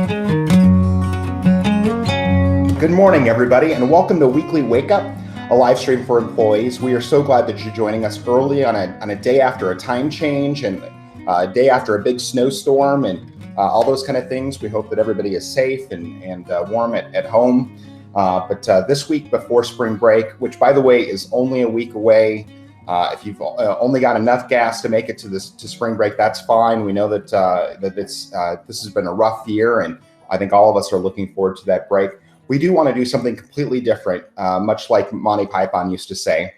Good morning, everybody, and welcome to Weekly Wake Up, a live stream for employees. We are so glad that you're joining us early on a day after a time change and a day after a big snowstorm and all those kind of things. We hope that everybody is safe and warm at home. But this week before spring break, which by the way is only a week away, if you've only got enough gas to make it to spring break, that's fine. We know that this has been a rough year, and I think all of us are looking forward to that break. We do want to do something completely different, much like Monty Python used to say.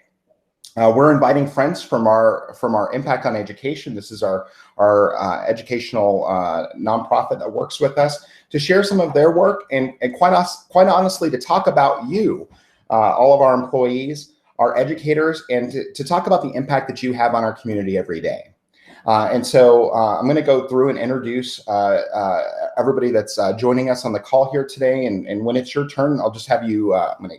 We're inviting friends from our Impact on Education. This is our educational nonprofit that works with us to share some of their work and quite honestly to talk about you, all of our employees, our educators, and to talk about the impact that you have on our community every day. And so I'm going to go through and introduce everybody that's joining us on the call here today. And when it's your turn, I'll just have you, I'm going to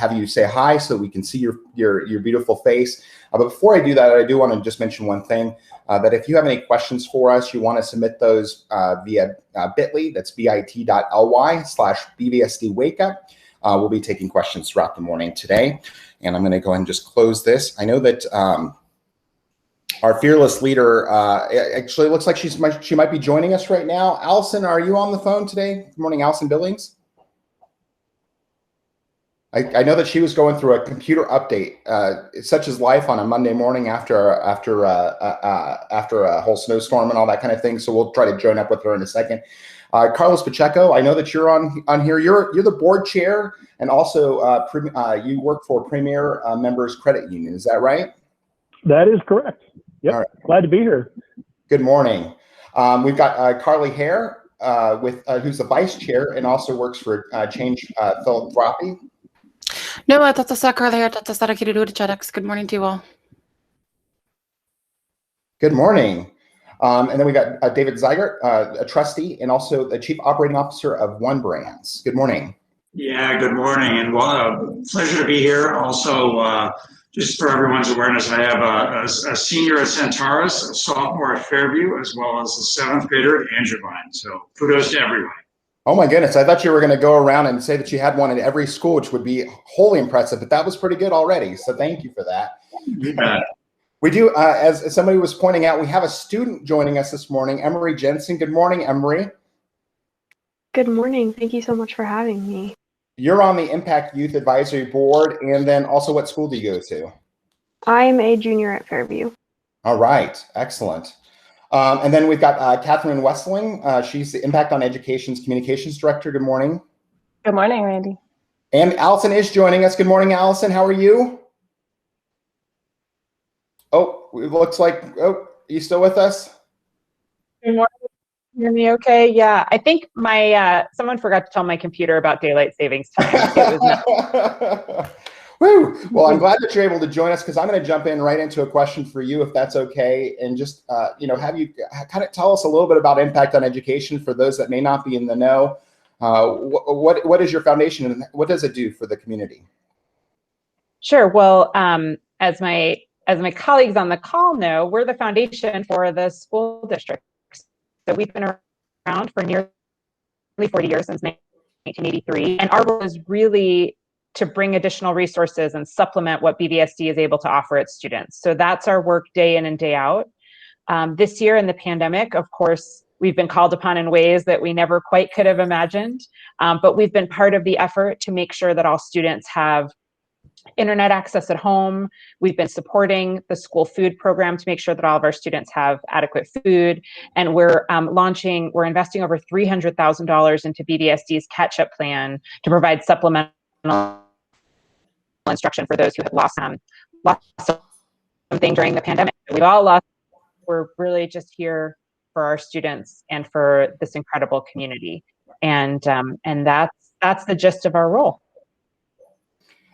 have you say hi so we can see your beautiful face. But before I do that, I do want to just mention one thing, that if you have any questions for us, you want to submit those via bit.ly, that's bit.ly/BVSD Wake Up. We'll be taking questions throughout the morning today. And I'm going to go ahead and just close this. I know that our fearless leader, actually looks like she might be joining us right now. Allison, are you on the phone today? Good morning, Allison Billings. I know that she was going through a computer update, such as life on a Monday morning after a whole snowstorm and all that kind of thing. So we'll try to join up with her in a second. Carlos Pacheco, I know that you're on here. You're the board chair, and also you work for Premier Members Credit Union. Is that right? That is correct. Yep. All right. Glad to be here. Good morning. We've got Carly Hare, who's the vice chair and also works for Change Philanthropy. No, that's Carly Hare. Good morning to you all. Good morning. And then we got David Zeigert, a trustee and also the chief operating officer of One Brands. Good morning. Yeah, good morning, and pleasure to be here. Also, just for everyone's awareness, I have a senior at Centaurus, a sophomore at Fairview, as well as a seventh grader at Angevine. So kudos to everyone. Oh my goodness, I thought you were going to go around and say that you had one in every school, which would be wholly impressive, but that was pretty good already. So thank you for that. You bet. We do, as somebody was pointing out, we have a student joining us this morning, Emery Jensen. Good morning, Emery. Good morning. Thank you so much for having me. You're on the Impact Youth Advisory Board, and then also what school do you go to? I'm a junior at Fairview. All right, excellent. And then we've got Catherine Westling. She's the Impact on Education's Communications Director. Good morning. Good morning, Randy. And Allison is joining us. Good morning, Allison. How are you? Oh, it looks like, are you still with us? Good morning. Hear me okay? Yeah, I think my someone forgot to tell my computer about daylight savings time. It was Woo! Well, I'm glad that you're able to join us, because I'm going to jump in right into a question for you, if that's okay, and just have you kind of tell us a little bit about Impact on Education for those that may not be in the know. What is your foundation, and what does it do for the community? Sure. Well, as my colleagues on the call know, we're the foundation for the school district. So we've been around for nearly 40 years, since 1983. And our role is really to bring additional resources and supplement what BVSD is able to offer its students. So that's our work day in and day out. This year in the pandemic, of course, we've been called upon in ways that we never quite could have imagined. But we've been part of the effort to make sure that all students have internet access at home. We've been supporting the school food program to make sure that all of our students have adequate food. And we're investing over $300,000 into BVSD's catch-up plan to provide supplemental instruction for those who have lost something during the pandemic. We've all lost. We're really just here for our students and for this incredible community. And that's the gist of our role.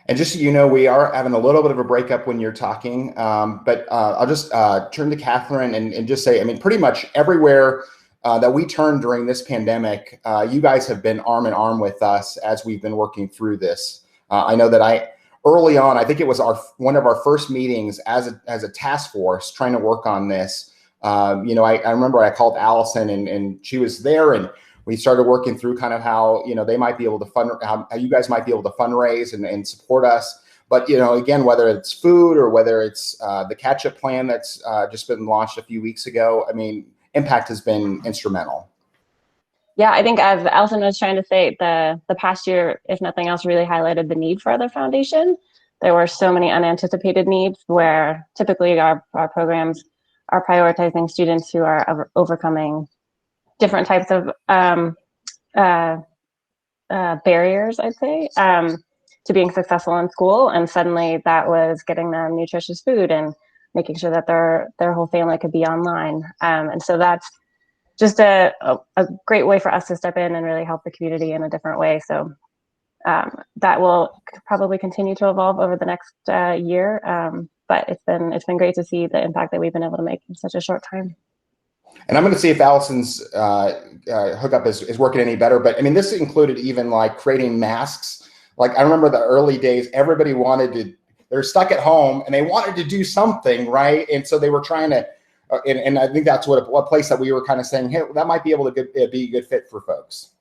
And just so you know, we are having a little bit of a breakup when you're talking, but I'll just turn to Catherine and just say, I mean, pretty much everywhere that we turned during this pandemic, you guys have been arm in arm with us as we've been working through this. I know that early on, I think it was one of our first meetings as a task force trying to work on this. I remember I called Allison and she was there, and we started working through kind of how, they might be able to how you guys might be able to fundraise and support us. But, again, whether it's food or whether it's the catch-up plan that's just been launched a few weeks ago, I mean, Impact has been instrumental. Yeah, I think as Allison was trying to say, the past year, if nothing else, really highlighted the need for the foundation. There were so many unanticipated needs where typically our programs are prioritizing students who are overcoming different types of barriers, I'd say, to being successful in school. And suddenly that was getting them nutritious food and making sure that their whole family could be online. And so that's just a great way for us to step in and really help the community in a different way. So that will probably continue to evolve over the next year. But it's been great to see the impact that we've been able to make in such a short time. And I'm going to see if Allison's hookup is working any better. But I mean, this included even like creating masks. Like I remember the early days, everybody they're stuck at home and they wanted to do something, right? And so they were trying to, and I think that's what a place that we were kind of saying, hey, that might be able to be a good fit for folks.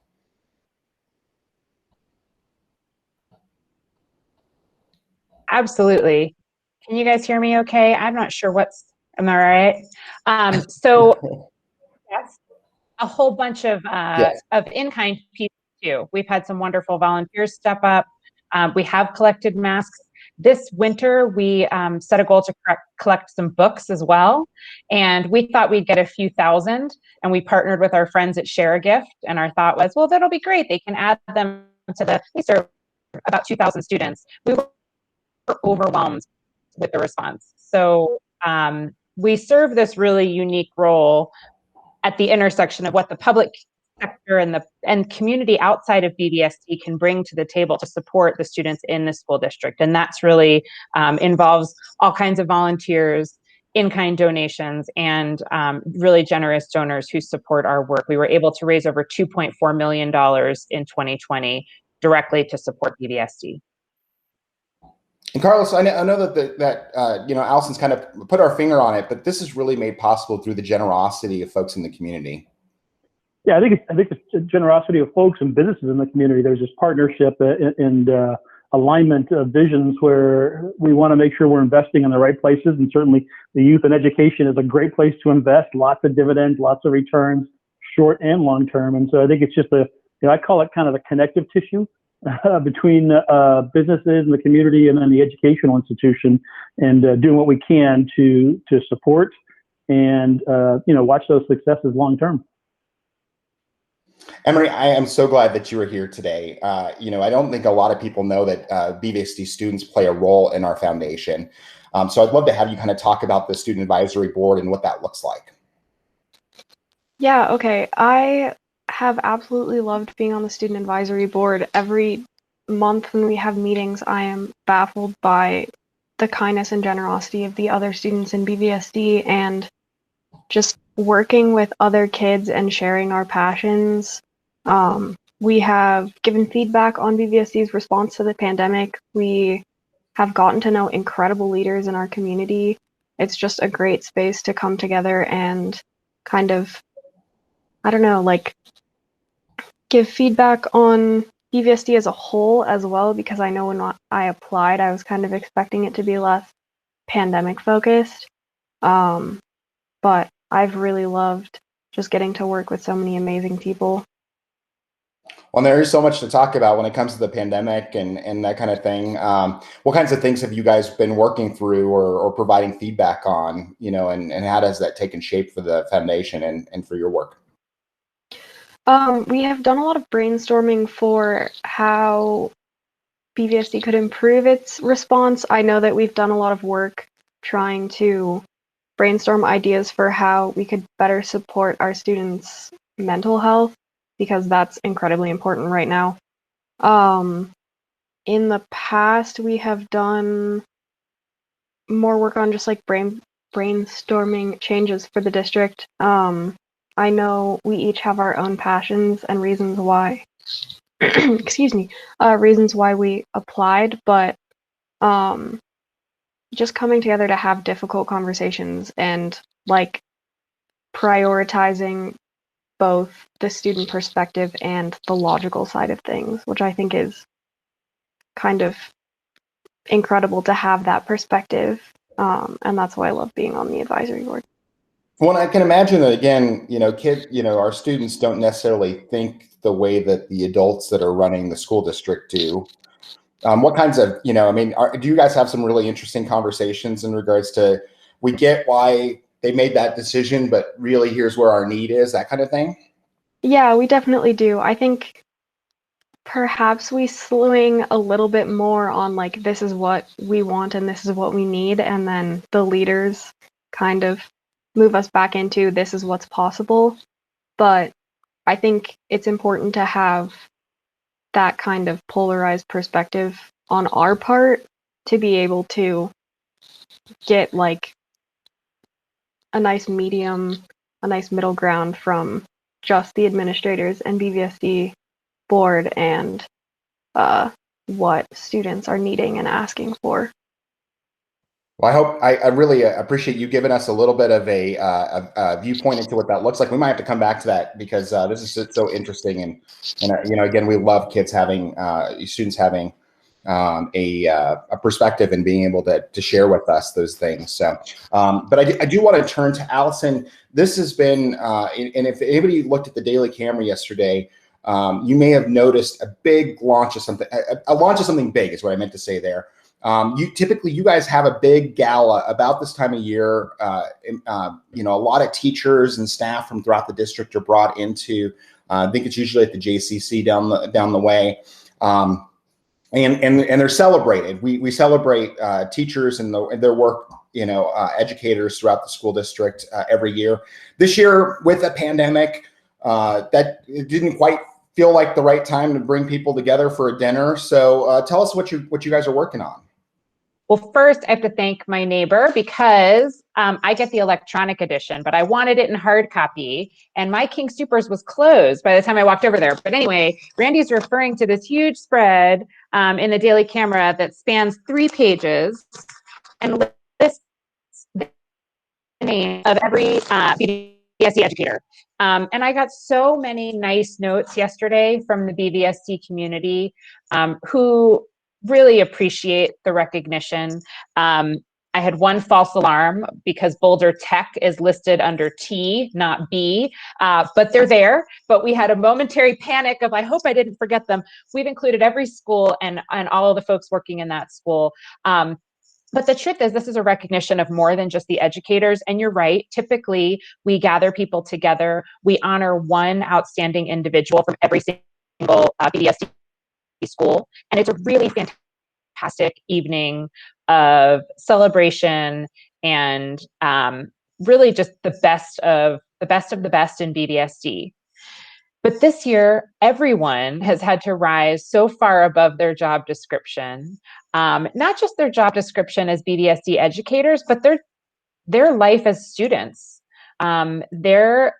Absolutely. Can you guys hear me okay? I'm not sure am I right? So that's a whole bunch of in-kind pieces too. We've had some wonderful volunteers step up. We have collected masks. This winter, we set a goal to collect some books as well. And we thought we'd get a few thousand, and we partnered with our friends at Share a Gift. And our thought was, well, that'll be great. They can add them to they serve about 2,000 students. We were overwhelmed with the response. So we serve this really unique role at the intersection of what the public sector and community outside of BVSD can bring to the table to support the students in the school district. And that's really involves all kinds of volunteers, in-kind donations, and really generous donors who support our work. We were able to raise over $2.4 million in 2020 directly to support BVSD. And Carlos, I know that Allison's kind of put our finger on it, but this is really made possible through the generosity of folks in the community. Yeah, I think it's the generosity of folks and businesses in the community. There's this partnership and alignment of visions where we want to make sure we're investing in the right places. And certainly the youth and education is a great place to invest, lots of dividends, lots of returns, short and long term. And so I think it's just I call it kind of a connective tissue between businesses and the community and then the educational institution, and doing what we can to support and watch those successes long term. Emery, I am so glad that you are here today. I don't think a lot of people know that BVSD students play a role in our foundation. So I'd love to have you kind of talk about the Student Advisory Board and what that looks like. Yeah, okay. I have absolutely loved being on the Student Advisory Board. Every month when we have meetings, I am baffled by the kindness and generosity of the other students in BVSD, and just working with other kids and sharing our passions. We have given feedback on BVSD's response to the pandemic. We have gotten to know incredible leaders in our community. It's just a great space to come together and kind of, give feedback on BVSD as a whole as well, because I know when I applied, I was kind of expecting it to be less pandemic focused. But I've really loved just getting to work with so many amazing people. Well, there is so much to talk about when it comes to the pandemic and that kind of thing. What kinds of things have you guys been working through or providing feedback on, and how has that taken shape for the foundation and for your work? We have done a lot of brainstorming for how BVSD could improve its response. I know that we've done a lot of work trying to brainstorm ideas for how we could better support our students' mental health, because that's incredibly important right now. In the past, we have done more work on just like brainstorming changes for the district. I know we each have our own passions and reasons why, reasons why we applied, but just coming together to have difficult conversations and like prioritizing both the student perspective and the logical side of things, which I think is kind of incredible to have that perspective. And that's why I love being on the advisory board. Well, I can imagine that again, our students don't necessarily think the way that the adults that are running the school district do. What kinds of, do you guys have some really interesting conversations in regards to, we get why they made that decision, but really here's where our need is, that kind of thing? Yeah, we definitely do. I think perhaps we swing a little bit more on like, this is what we want and this is what we need. And then the leaders kind of move us back into this is what's possible. But I think it's important to have that kind of polarized perspective on our part to be able to get like a nice medium, a nice middle ground from just the administrators and BVSD board and what students are needing and asking for. Well, I really appreciate you giving us a little bit of a viewpoint into what that looks like. We might have to come back to that because this is so interesting, and again, we love kids having students having a perspective and being able to share with us those things. So, but I do want to turn to Allison. This has been, and if anybody looked at the Daily Camera yesterday, you may have noticed a big launch of something. A launch of something big is what I meant to say there. You guys have a big gala about this time of year. A lot of teachers and staff from throughout the district are brought into. I think it's usually at the JCC down the way, and they're celebrated. We celebrate teachers and their work. Educators throughout the school district every year. This year, with a pandemic, that it didn't quite feel like the right time to bring people together for a dinner. So tell us what you guys are working on. Well, first, I have to thank my neighbor because I get the electronic edition, but I wanted it in hard copy, and my King Supers was closed by the time I walked over there. But anyway, Randy's referring to this huge spread in the Daily Camera that spans 3 pages and lists the name of every BVSD educator. And I got so many nice notes yesterday from the BVSD community who really appreciate the recognition. I had one false alarm because Boulder Tech is listed under T, not B, but they're there. But we had a momentary panic of, I hope I didn't forget them. We've included every school and all of the folks working in that school. But the truth is, this is a recognition of more than just the educators. And you're right, typically we gather people together. We honor one outstanding individual from every single BVSD school. And it's a really fantastic evening of celebration and really just the best of the best in BVSD. But this year, everyone has had to rise so far above their job description, not just their job description as BVSD educators, but their life as students, their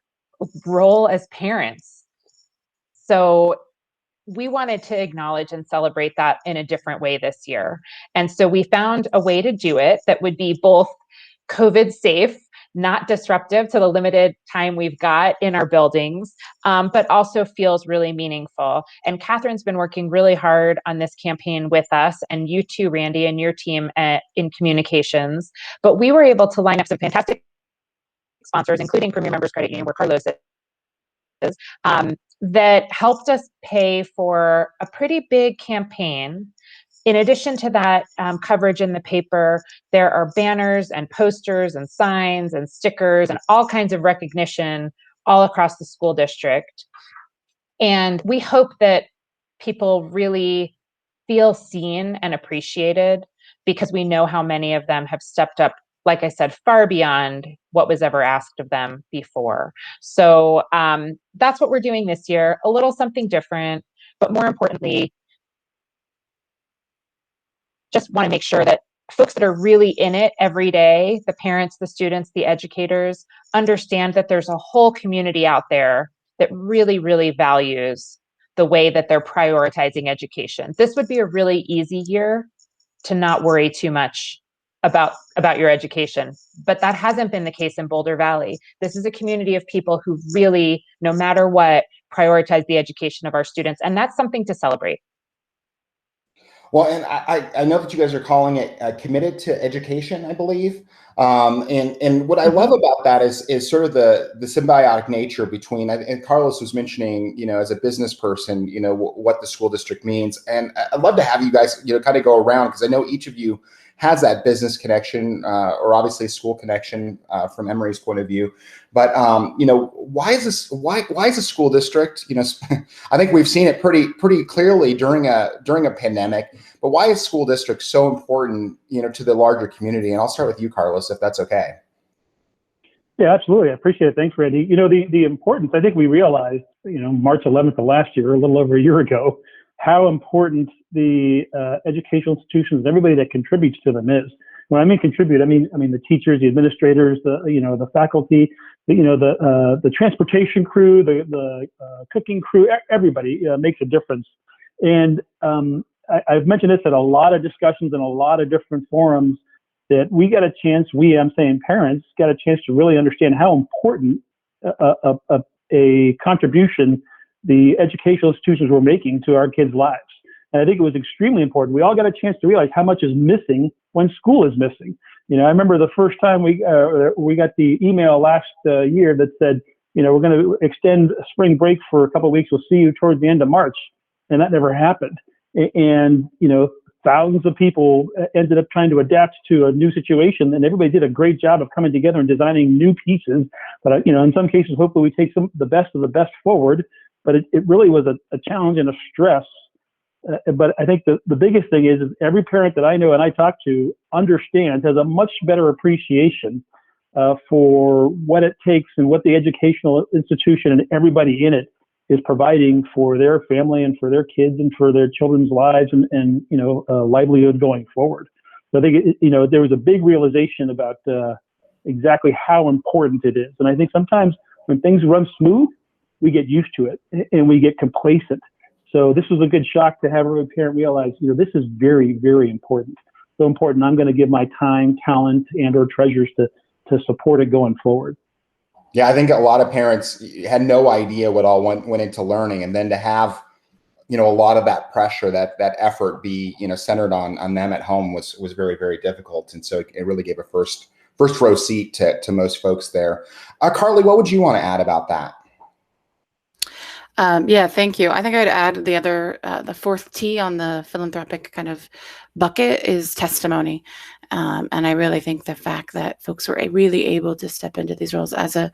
role as parents. So we wanted to acknowledge and celebrate that in a different way this year. And so we found a way to do it that would be both COVID safe, not disruptive to the limited time we've got in our buildings, but also feels really meaningful. And Catherine's been working really hard on this campaign with us, and you too, Randy, and your team in communications. But we were able to line up some fantastic sponsors, including Premier Members Credit Union, where Carlos is, that helped us pay for a pretty big campaign. In addition to that coverage in the paper, there are banners and posters and signs and stickers and all kinds of recognition all across the school district. And we hope that people really feel seen and appreciated because we know how many of them have stepped up, like I said, far beyond what was ever asked of them before. So that's what we're doing this year, a little something different, but more importantly, just want to make sure that folks that are really in it every day, the parents, the students, the educators, understand that there's a whole community out there that really, really values the way that they're prioritizing education. This would be a really easy year to not worry too much about your education. But that hasn't been the case in Boulder Valley. This is a community of people who really, no matter what, prioritize the education of our students, and that's something to celebrate. Well, and I know that you guys are calling it committed to education, I believe. And what I love about that is sort of the symbiotic nature between, and Carlos was mentioning, as a business person, what the school district means. And I'd love to have you guys, kind of go around, because I know each of you has that business connection, or obviously school connection from Emory's point of view. But why is this? Why is a school district? I think we've seen it pretty clearly during a pandemic. But why is school district so important, to the larger community? And I'll start with you, Carlos, if that's okay. Yeah, absolutely. I appreciate it. Thanks, Randy. The importance, I think we realized, March 11th of last year, a little over a year ago, how important the educational institutions and everybody that contributes to them is. When I mean contribute, I mean the teachers, the administrators, the faculty, the transportation crew, the cooking crew, everybody makes a difference. And I've mentioned this at a lot of discussions and a lot of different forums, that we got a chance, I'm saying parents, got a chance to really understand how important a contribution the educational institutions were making to our kids' lives. And I think it was extremely important. We all got a chance to realize how much is missing when school is missing. I remember the first time we got the email last year that said, we're going to extend spring break for a couple of weeks. We'll see you towards the end of March. And that never happened. And, thousands of people ended up trying to adapt to a new situation, and everybody did a great job of coming together and designing new pieces. But, in some cases, hopefully we take the best of the best forward. But it really was a challenge and a stress. But I think the biggest thing is every parent that I know and I talk to understands, has a much better appreciation for what it takes and what the educational institution and everybody in it is providing for their family and for their kids and for their children's lives and livelihood going forward. So I think, there was a big realization about exactly how important it is. And I think sometimes when things run smooth, we get used to it and we get complacent. So this was a good shock to have every parent realize, this is very, very important. So important, I'm going to give my time, talent, and or treasures to support it going forward. Yeah, I think a lot of parents had no idea what all went into learning, and then to have, a lot of that pressure, that effort be, centered on them at home was very, very difficult. And so it really gave a first row seat to most folks there. Carly, what would you want to add about that? Yeah, thank you. I think I'd add the other, the fourth T on the philanthropic kind of bucket is testimony. And I really think the fact that folks were really able to step into these roles as a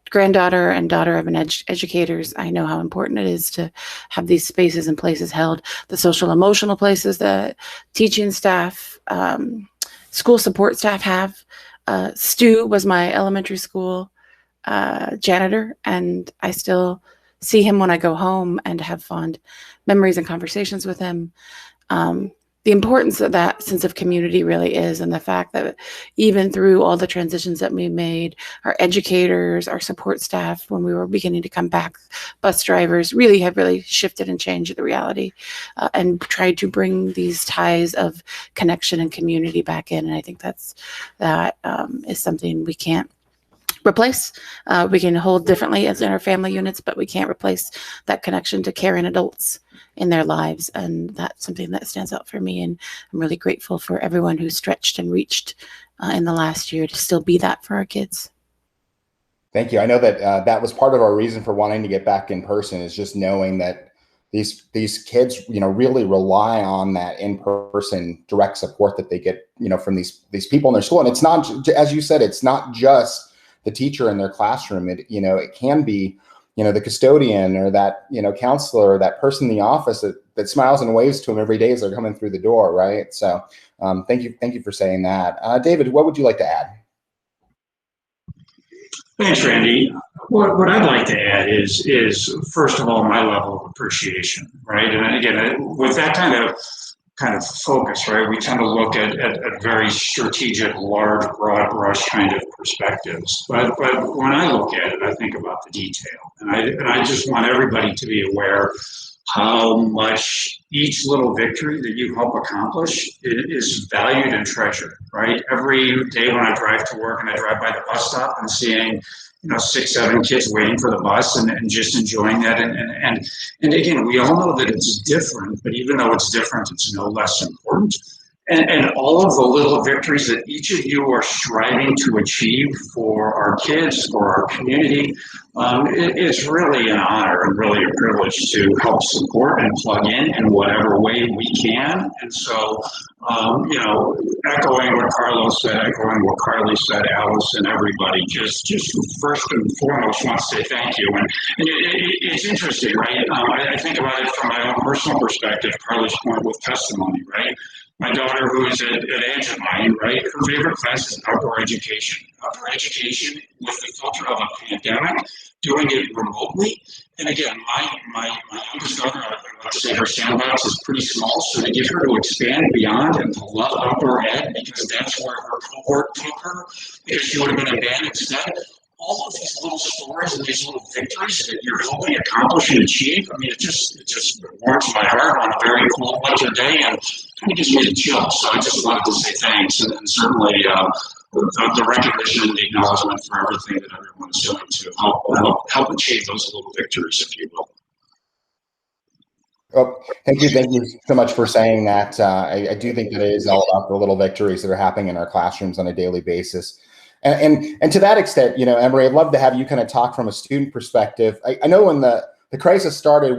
granddaughter and daughter of an educators, I know how important it is to have these spaces and places held, the social emotional places that teaching staff, school support staff have. Stu was my elementary school janitor, and I still see him when I go home and have fond memories and conversations with him. The importance of that sense of community really is, and the fact that even through all the transitions that we made, our educators, our support staff, when we were beginning to come back, bus drivers really have shifted and changed the reality and tried to bring these ties of connection and community back in. And I think that is something we can't replace. We can hold differently as in our family units, but we can't replace that connection to caring adults in their lives. And that's something that stands out for me. And I'm really grateful for everyone who stretched and reached in the last year to still be that for our kids. Thank you. I know that that was part of our reason for wanting to get back in person, is just knowing that these kids, really rely on that in-person direct support that they get, from these people in their school. And it's not, as you said, it's not just the teacher in their classroom. It can be, the custodian or that, counselor, or that person in the office that smiles and waves to them every day as they're coming through the door. Right. So thank you for saying that. David, what would you like to add? Thanks, Randy. What I'd like to add is first of all, my level of appreciation, right? And again, with that kind of focus, right? We tend to look at very strategic, large, broad brush kind of perspectives. But when I look at it, I think about the detail, and I just want everybody to be aware how much each little victory that you help accomplish is valued and treasured, right? Every day when I drive to work and I drive by the bus stop and seeing, 6, 7 kids waiting for the bus and just enjoying that. And again, we all know that it's different, but even though it's different, it's no less important. And all of the little victories that each of you are striving to achieve for our kids, for our community, it's really an honor and really a privilege to help support and plug in whatever way we can. And so, echoing what Carlos said, echoing what Carly said, Alice and everybody, just first and foremost want to say thank you. And it's interesting, right? I think about it from my own personal perspective, Carly's point with testimony, right? My daughter, who is at age of mine, right, her favorite class is outdoor education. Outdoor education with the filter of a pandemic, doing it remotely. And again, my youngest daughter, I like to say her sandbox is pretty small, so to get her to expand beyond and to love outdoor ed, because that's where her cohort took her, because she would have been in band instead. All of these little stories and these little victories that you're helping accomplish and achieve, I mean, it just warms my heart on a very cold winter day and kind of gives me the chills. So I just wanted to say thanks, and certainly the recognition and the acknowledgement for everything that everyone is doing to help achieve those little victories, if you will. Oh, thank you so much for saying that. I do think that it is all about the little victories that are happening in our classrooms on a daily basis. And to that extent, Emery, I'd love to have you kind of talk from a student perspective. I know when the crisis started,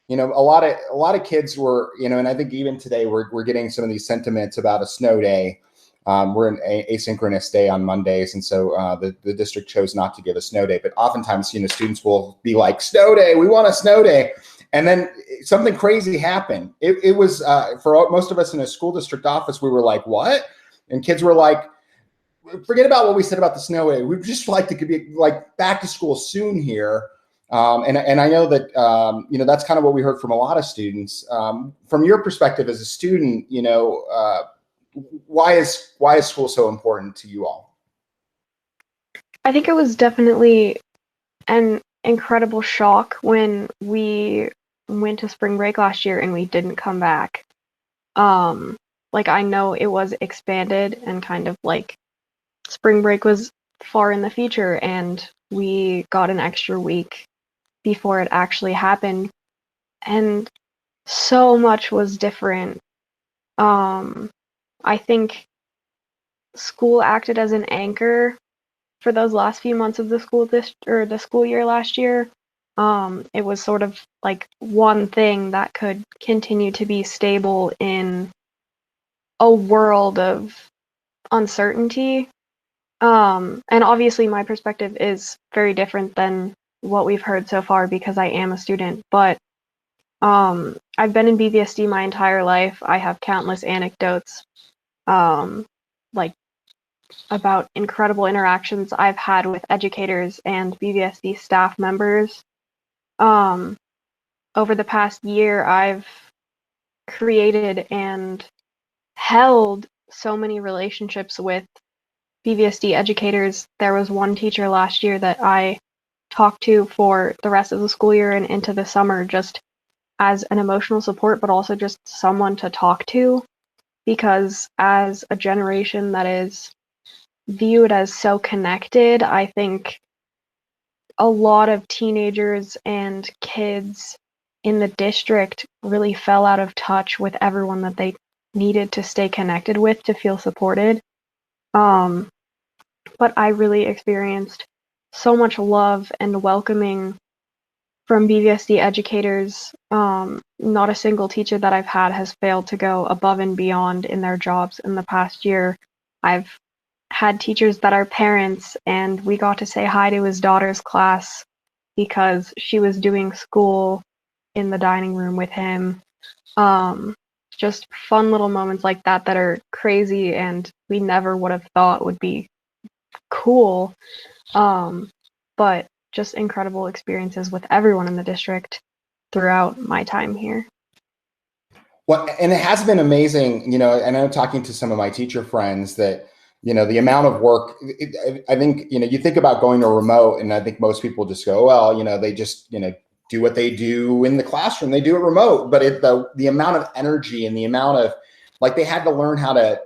a lot of kids were, and I think even today we're getting some of these sentiments about a snow day. We're an asynchronous day on Mondays, and so the district chose not to give a snow day. But oftentimes, students will be like, "Snow day, we want a snow day," and then something crazy happened. It was for most of us in a school district office, we were like, "What?" And kids were like, forget about what we said about the snow day. We'd just like to be like back to school soon here. And I know that, that's kind of what we heard from a lot of students. From your perspective as a student, why is school so important to you all? I think it was definitely an incredible shock when we went to spring break last year and we didn't come back. I know it was expanded and kind of spring break was far in the future and we got an extra week before it actually happened, and so much was different. I think school acted as an anchor for those last few months of the school year last year. It was sort of like one thing that could continue to be stable in a world of uncertainty. And obviously my perspective is very different than what we've heard so far because I am a student, but I've been in BVSD my entire life. I have countless anecdotes about incredible interactions I've had with educators and BVSD staff members. Over the past year, I've created and held so many relationships with BVSD educators. There was one teacher last year that I talked to for the rest of the school year and into the summer, just as an emotional support, but also just someone to talk to, because as a generation that is viewed as so connected, I think a lot of teenagers and kids in the district really fell out of touch with everyone that they needed to stay connected with to feel supported. But I really experienced so much love and welcoming from BVSD educators. Not a single teacher that I've had has failed to go above and beyond in their jobs in the past year. I've had teachers that are parents, and we got to say hi to his daughter's class because she was doing school in the dining room with him. Just fun little moments like that are crazy and we never would have thought would be cool. But just incredible experiences with everyone in the district throughout my time here. Well, and it has been amazing, and I'm talking to some of my teacher friends that, the amount of work, I think, you think about going to remote, and I think most people just go, well, they just, do what they do in the classroom. They do it remote, but the amount of energy and the amount of, like, they had to learn how to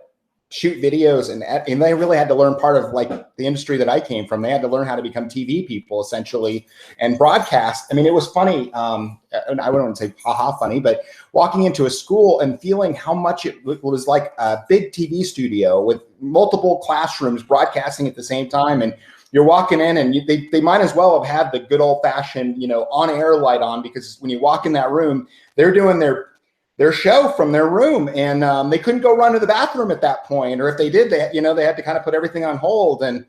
shoot videos, and they really had to learn part of, like, the industry that I came from. They had to learn how to become TV people, essentially, and broadcast. I mean, it was funny. And I wouldn't say haha funny, but walking into a school and feeling how much it was like a big TV studio with multiple classrooms broadcasting at the same time. And you're walking in, and they might as well have had the good old fashioned, on air light on, because when you walk in that room, they're doing their show from their room, and they couldn't go run to the bathroom at that point, or if they did, they had to kind of put everything on hold. And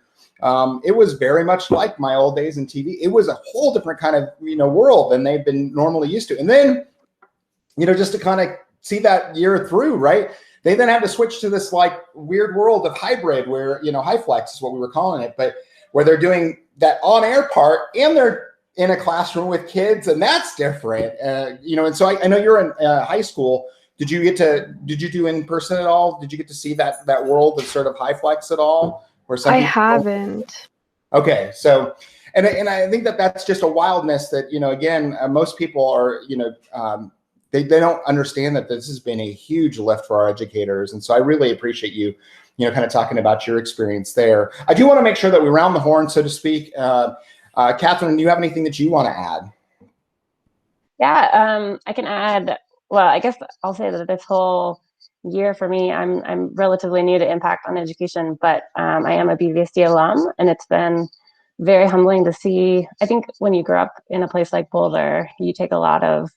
it was very much like my old days in TV. It was a whole different kind of world than they've been normally used to. And then just to kind of see that year through, right? They then had to switch to this like weird world of hybrid, where high flex is what we were calling it, but where they're doing that on air part and they're in a classroom with kids, and that's different. And so I know you're in high school. Did you do in person at all? Did you get to see that world of sort of high flex at all? I haven't. Okay, so and I think that's just a wildness that again, most people are they don't understand that this has been a huge lift for our educators, and so I really appreciate you kind of talking about your experience there. I do want to make sure that we round the horn, so to speak. Catherine, do you have anything that you want to add? Yeah, I can add. Well, I guess I'll say that this whole year for me, I'm relatively new to Impact on Education, but I am a BVSD alum, and it's been very humbling to see. I think when you grow up in a place like Boulder, you take a lot of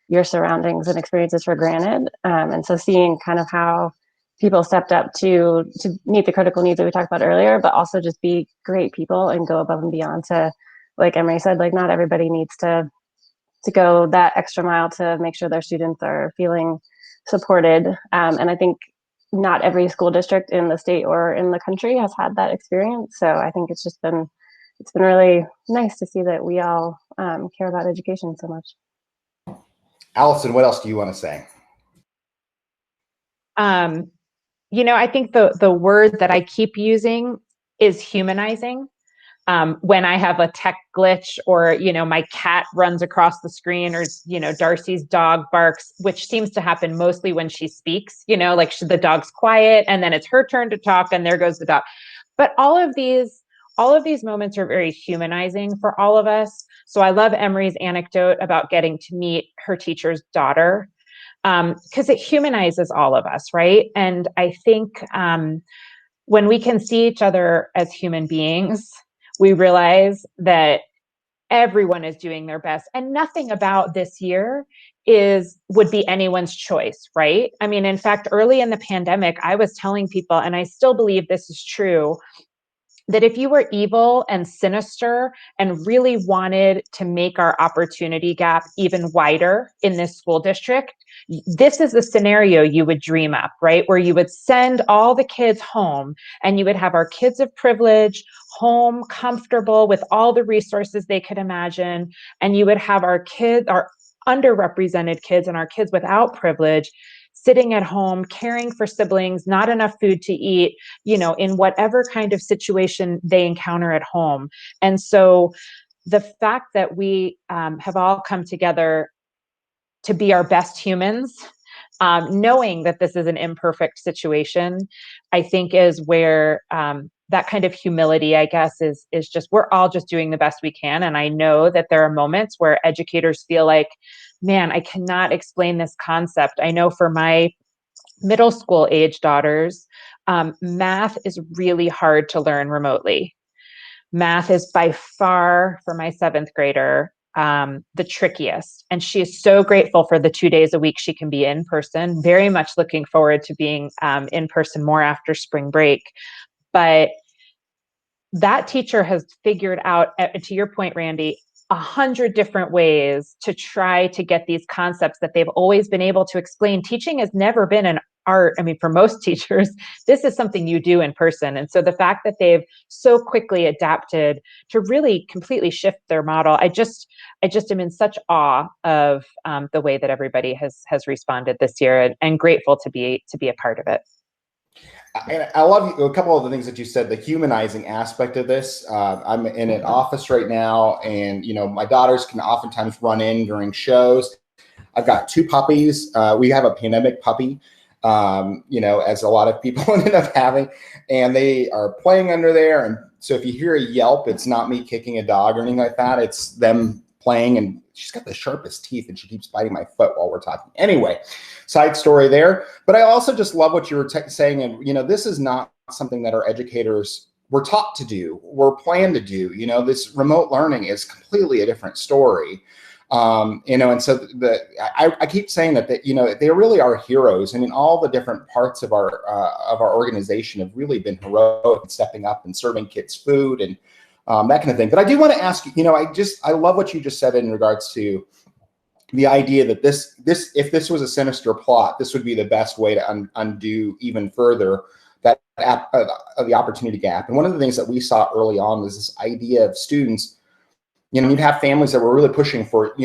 your surroundings and experiences for granted, and so seeing kind of how people stepped up to meet the critical needs that we talked about earlier, but also just be great people and go above and beyond to, like Emery said, like not everybody needs to go that extra mile to make sure their students are feeling supported. And I think not every school district in the state or in the country has had that experience. So I think it's been really nice to see that we all care about education so much. Allison, what else do you want to say? I think the word that I keep using is humanizing. When I have a tech glitch, or, my cat runs across the screen, or, Darcy's dog barks, which seems to happen mostly when she speaks, like the dog's quiet and then it's her turn to talk and there goes the dog. But all of these moments are very humanizing for all of us. So I love Emery's anecdote about getting to meet her teacher's daughter, because it humanizes all of us, right? And I think when we can see each other as human beings, we realize that everyone is doing their best, and nothing about this year would be anyone's choice, right? I mean, in fact, early in the pandemic, I was telling people, and I still believe this is true, that if you were evil and sinister and really wanted to make our opportunity gap even wider in this school district, this is the scenario you would dream up, right? Where you would send all the kids home, and you would have our kids of privilege home, comfortable with all the resources they could imagine. And you would have our kids, our underrepresented kids, and our kids without privilege sitting at home, caring for siblings, not enough food to eat, in whatever kind of situation they encounter at home. And so the fact that we have all come together to be our best humans, knowing that this is an imperfect situation, I think is where that kind of humility, I guess, is just, we're all just doing the best we can. And I know that there are moments where educators feel like, man, I cannot explain this concept. I know for my middle school age daughters, math is really hard to learn remotely. Math is by far, for my 7th grader, the trickiest. And she is so grateful for the 2 days a week she can be in person, very much looking forward to being in person more after spring break. But that teacher has figured out, to your point, Randy, 100 different ways to try to get these concepts that they've always been able to explain. Teaching has never been an art. I mean, for most teachers, this is something you do in person. And so the fact that they've so quickly adapted to really completely shift their model, I just am in such awe of the way that everybody has responded this year, and grateful to be a part of it. And I love a couple of the things that you said, the humanizing aspect of this. I'm in an office right now, and my daughters can oftentimes run in during shows. I've got two puppies. We have a pandemic puppy, as a lot of people ended up having, and they are playing under there. And so if you hear a yelp, it's not me kicking a dog or anything like that. It's them playing, and she's got the sharpest teeth and she keeps biting my foot while we're talking. Anyway, side story there. But I also just love what you were saying. And, this is not something that our educators were taught to do, were planned to do. This remote learning is completely a different story. And so I keep saying that, they really are heroes, and in all the different parts of our organization have really been heroic in stepping up and serving kids food and that kind of thing. But I do want to ask you, I love what you just said in regards to the idea that this if this was a sinister plot, this would be the best way to undo even further that the opportunity gap. And one of the things that we saw early on was this idea of students. You'd have families that were really pushing for,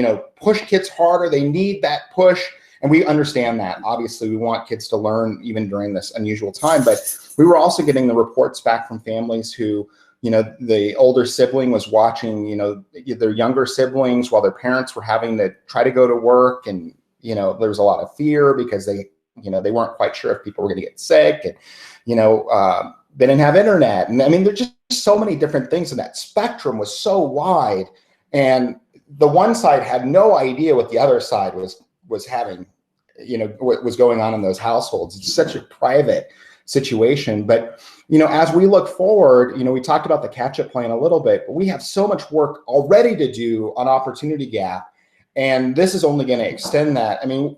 push kids harder. They need that push. And we understand that. Obviously, we want kids to learn even during this unusual time. But we were also getting the reports back from families who, the older sibling was watching, their younger siblings while their parents were having to try to go to work. And, there was a lot of fear because they weren't quite sure if people were going to get sick. And, they didn't have internet. And I mean, there's just so many different things, and that spectrum was so wide. And the one side had no idea what the other side was having, what was going on in those households. It's such a private situation. But, as we look forward, we talked about the catch-up plan a little bit, but we have so much work already to do on opportunity gap. And this is only going to extend that. I mean,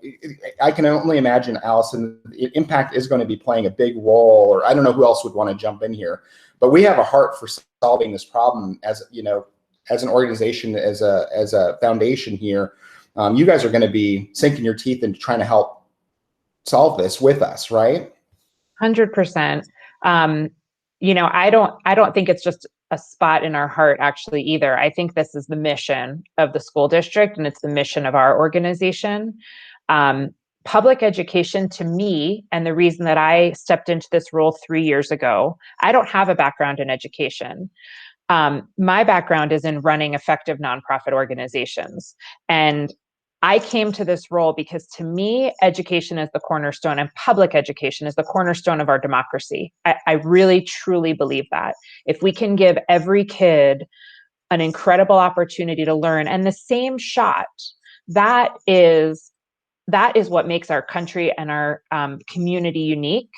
I can only imagine, Allison, Impact is going to be playing a big role, or I don't know who else would want to jump in here, but we have a heart for solving this problem as an organization, as a foundation here. You guys are going to be sinking your teeth into trying to help solve this with us, right? 100%. I don't think it's just a spot in our heart actually either. I think this is the mission of the school district, and it's the mission of our organization. Public education, to me, and the reason that I stepped into this role 3 years ago, I don't have a background in education. My background is in running effective nonprofit organizations. And I came to this role because, to me, education is the cornerstone, and public education is the cornerstone of our democracy. I really, truly believe that. If we can give every kid an incredible opportunity to learn and the same shot, that is what makes our country and our community unique.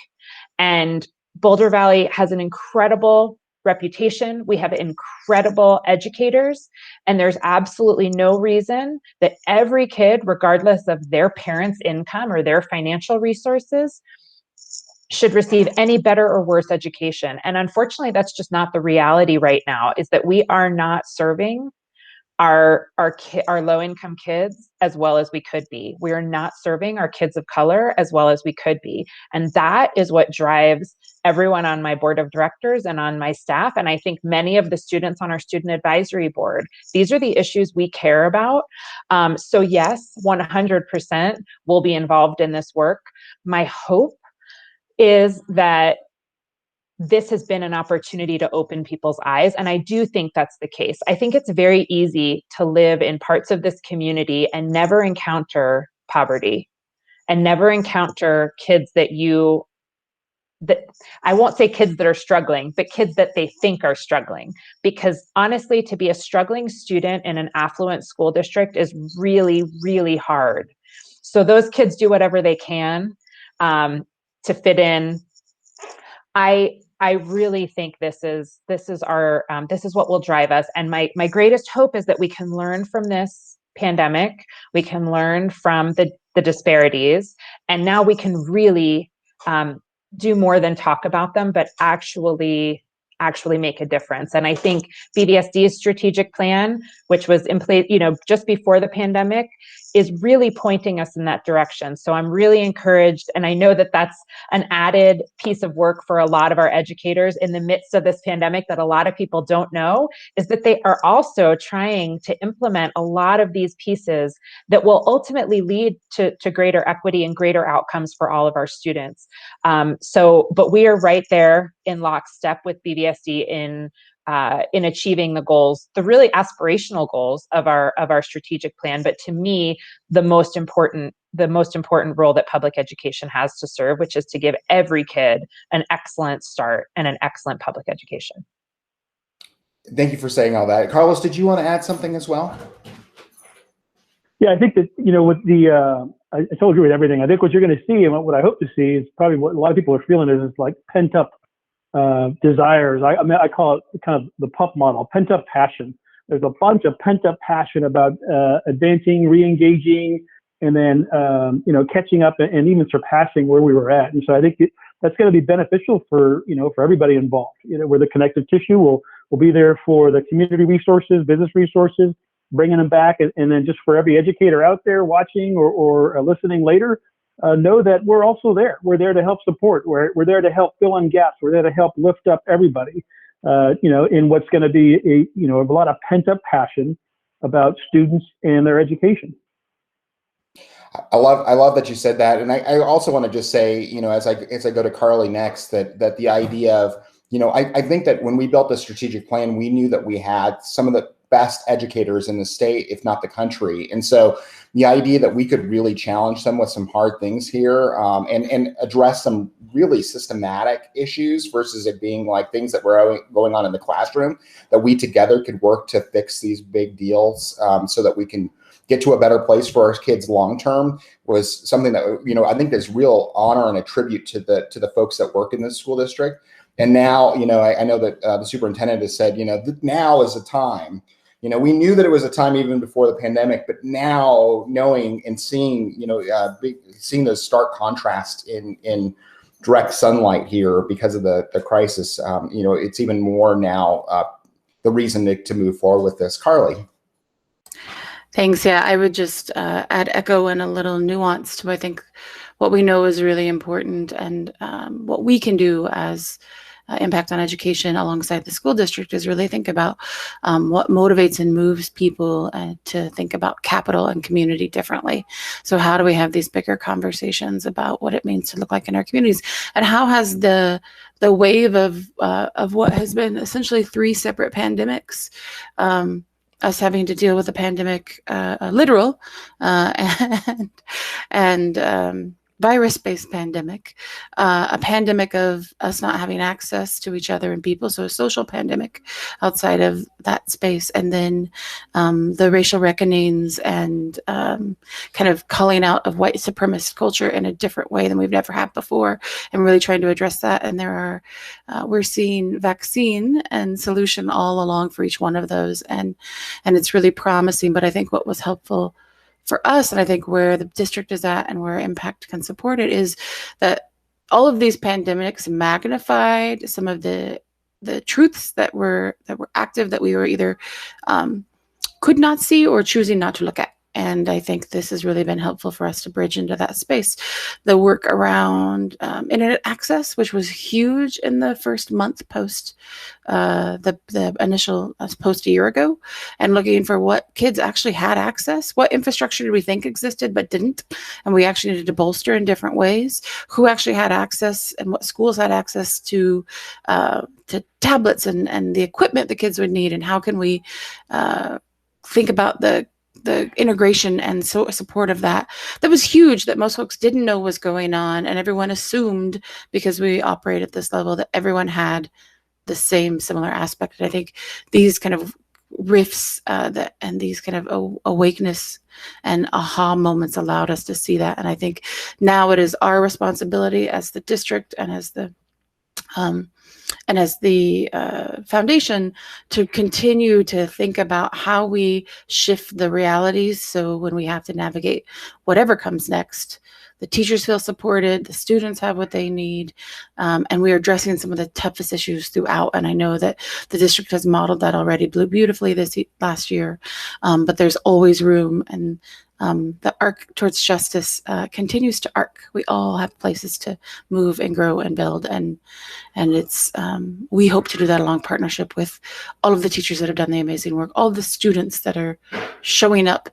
And Boulder Valley has an incredible reputation. We have incredible educators, and there's absolutely no reason that every kid, regardless of their parents' income or their financial resources, should receive any better or worse education. And unfortunately, that's just not the reality right now, is that we are not serving our low-income kids as well as we could be. We are not serving our kids of color as well as we could be. And that is what drives everyone on my board of directors and on my staff. And I think many of the students on our student advisory board, these are the issues we care about. So yes, 100% will be involved in this work. My hope is that this has been an opportunity to open people's eyes. And I do think that's the case. I think it's very easy to live in parts of this community and never encounter poverty and never encounter kids that I won't say kids that are struggling, but kids that they think are struggling. Because honestly, to be a struggling student in an affluent school district is really, really hard. So those kids do whatever they can to fit in. I really think this is what will drive us. And my greatest hope is that we can learn from this pandemic. We can learn from the disparities, and now we can really do more than talk about them, but actually make a difference. And I think BVSD's strategic plan, which was in place, just before the pandemic, is really pointing us in that direction. So I'm really encouraged. And I know that that's an added piece of work for a lot of our educators in the midst of this pandemic that a lot of people don't know, is that they are also trying to implement a lot of these pieces that will ultimately lead to greater equity and greater outcomes for all of our students. But we are right there in lockstep with BVSD in achieving the goals, the really aspirational goals of our strategic plan. But to me, the most important role that public education has to serve, which is to give every kid an excellent start and an excellent public education. Thank you for saying all that. Carlos, did you want to add something as well? Yeah, I think that, with I totally agree with everything. I think what you're going to see, and what I hope to see, is probably what a lot of people are feeling is like pent up desires. I call it kind of the pup model, pent up passion. There's a bunch of pent up passion about advancing, re-engaging, and then catching up and even surpassing where we were at. And so I think that's going to be beneficial for everybody involved. Where the connective tissue will be there for the community resources, business resources, bringing them back, and then just for every educator out there watching or listening later, know that we're also there. We're there to help support. We're there to help fill in gaps. We're there to help lift up everybody. In what's going to be a lot of pent up passion about students and their education. I love that you said that, and I also want to just say, as I go to Carly next, that the idea of, I think that when we built the strategic plan, we knew that we had some of the best educators in the state, if not the country. And so the idea that we could really challenge them with some hard things here, and address some really systematic issues versus it being like things that were going on in the classroom, that we together could work to fix these big deals, so that we can get to a better place for our kids long term, was something that, I think there's real honor and a tribute to the folks that work in this school district. And now, I know that the superintendent has said, now is a time. We knew that it was a time even before the pandemic, but now knowing and seeing, seeing those stark contrasts in direct sunlight here because of the crisis, it's even more now the reason to move forward with this. Carly. Thanks. Yeah, I would just add echo and a little nuance to, I think, what we know is really important, and what we can do as impact on education alongside the school district is really think about what motivates and moves people to think about capital and community differently. So how do we have these bigger conversations about what it means to look like in our communities, and how has the wave of what has been essentially 3 separate pandemics, us having to deal with a pandemic, literal and virus-based pandemic, a pandemic of us not having access to each other and people, so a social pandemic outside of that space, and then the racial reckonings and kind of calling out of white supremacist culture in a different way than we've never had before, and really trying to address that. And we're seeing vaccine and solution all along for each one of those, and it's really promising. But I think what was helpful for us, and I think where the district is at and where impact can support it, is that all of these pandemics magnified some of the truths that were active, that we were either could not see or choosing not to look at. And I think this has really been helpful for us to bridge into that space. The work around internet access, which was huge in the first month post the initial post a year ago, and looking for what kids actually had access, what infrastructure did we think existed but didn't, and we actually needed to bolster in different ways, who actually had access and what schools had access to tablets and the equipment the kids would need, and how can we think about the integration and support of that was huge, that most folks didn't know was going on, and everyone assumed, because we operate at this level, that everyone had the same similar aspect. And I think these kind of rifts and these kind of awakeness and aha moments allowed us to see that. And I think now it is our responsibility as the district and as the and as the foundation to continue to think about how we shift the realities. So when we have to navigate whatever comes next, the teachers feel supported, the students have what they need, and we are addressing some of the toughest issues throughout. And I know that the district has modeled that already beautifully this last year, but there's always room, and the arc towards justice continues to arc. We all have places to move and grow and build, and it's we hope to do that along partnership with all of the teachers that have done the amazing work, all the students that are showing up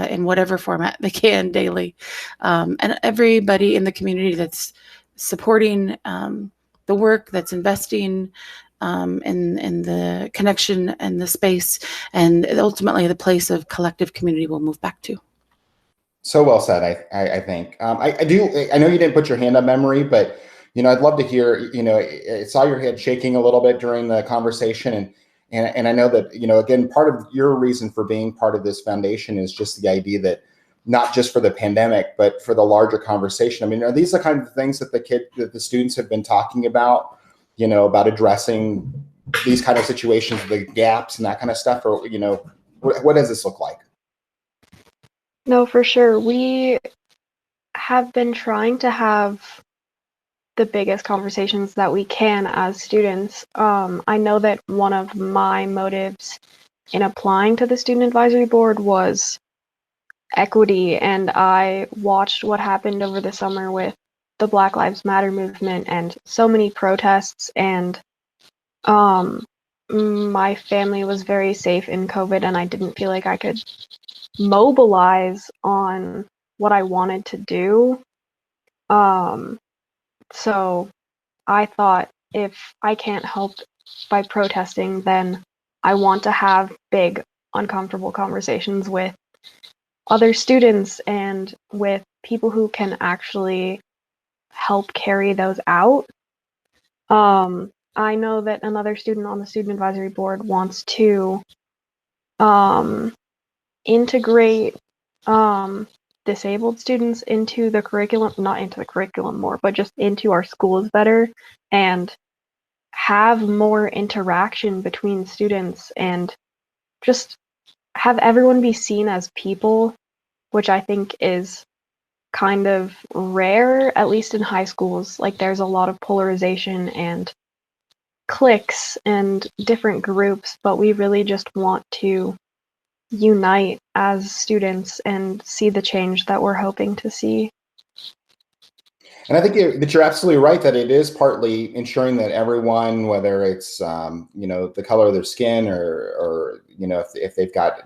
in whatever format they can daily, and everybody in the community that's supporting the work, that's investing in the connection and the space, and ultimately the place of collective community we'll move back to. So well said, I think. I know you didn't put your hand on memory, but, I'd love to hear, I saw your head shaking a little bit during the conversation. And I know that, again, part of your reason for being part of this foundation is just the idea that not just for the pandemic, but for the larger conversation. I mean, are these the kind of things that the students have been talking about, about addressing these kind of situations, the gaps and that kind of stuff? Or, what does this look like? No, for sure. We have been trying to have the biggest conversations that we can as students. I know that one of my motives in applying to the Student Advisory Board was equity, and I watched what happened over the summer with the Black Lives Matter movement and so many protests, and my family was very safe in COVID, and I didn't feel like I could mobilize on what I wanted to do. So I thought, if I can't help by protesting, then I want to have big, uncomfortable conversations with other students and with people who can actually help carry those out. I know that another student on the Student Advisory Board wants to integrate disabled students into the curriculum, not into the curriculum more, but just into our schools better, and have more interaction between students, and just have everyone be seen as people, which I think is kind of rare, at least in high schools. Like, there's a lot of polarization and cliques and different groups, but we really just want to unite as students and see the change that we're hoping to see. And I think that you're absolutely right that it is partly ensuring that everyone, whether it's the color of their skin or if they've got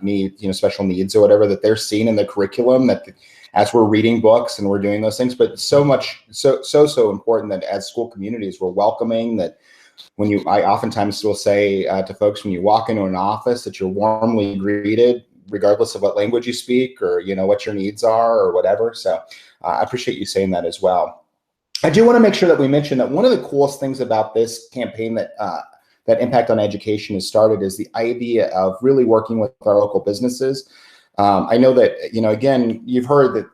special needs or whatever, that they're seen in the curriculum, that as we're reading books and we're doing those things. But so important that as school communities we're welcoming, that I oftentimes will say to folks, when you walk into an office, that you're warmly greeted, regardless of what language you speak or what your needs are or whatever. So I appreciate you saying that as well. I do want to make sure that we mention that one of the coolest things about this campaign that Impact on Education has started is the idea of really working with our local businesses. I know that, again, you've heard that,